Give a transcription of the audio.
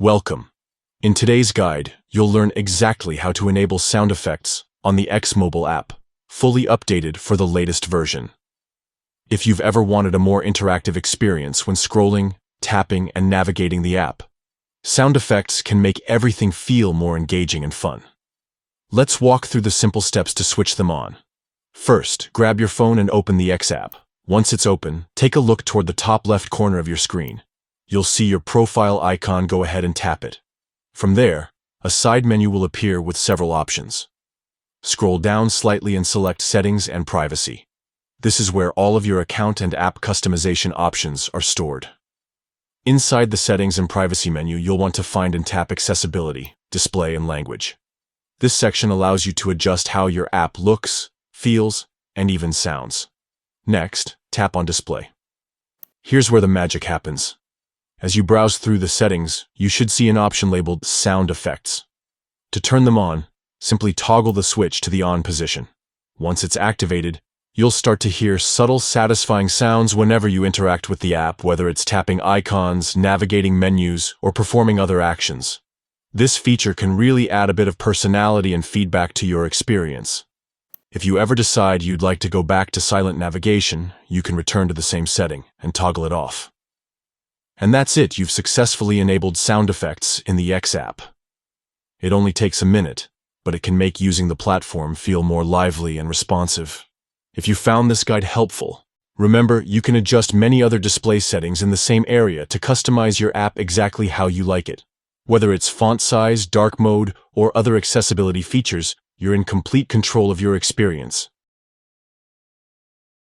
Welcome. In today's guide, you'll learn exactly how to enable sound effects on the X Mobile app, fully updated for the latest version. If you've ever wanted a more interactive experience when scrolling, tapping, and navigating the app, sound effects can make everything feel more engaging and fun. Let's walk through the simple steps to switch them on. First, grab your phone and open the X app. Once it's open, take a look toward the top left corner of your screen. You'll see your profile icon. Go ahead and tap it. From there, a side menu will appear with several options. Scroll down slightly and select Settings and Privacy. This is where all of your account and app customization options are stored. Inside the Settings and Privacy menu, you'll want to find and tap Accessibility, Display, and Language. This section allows you to adjust how your app looks, feels, and even sounds. Next, tap on Display. Here's where the magic happens. As you browse through the settings, you should see an option labeled Sound Effects. To turn them on, simply toggle the switch to the on position. Once it's activated, you'll start to hear subtle, satisfying sounds whenever you interact with the app, whether it's tapping icons, navigating menus, or performing other actions. This feature can really add a bit of personality and feedback to your experience. If you ever decide you'd like to go back to silent navigation, you can return to the same setting and toggle it off. And that's it, you've successfully enabled sound effects in the X app. It only takes a minute, but it can make using the platform feel more lively and responsive. If you found this guide helpful, remember you can adjust many other display settings in the same area to customize your app exactly how you like it. Whether it's font size, dark mode, or other accessibility features, you're in complete control of your experience.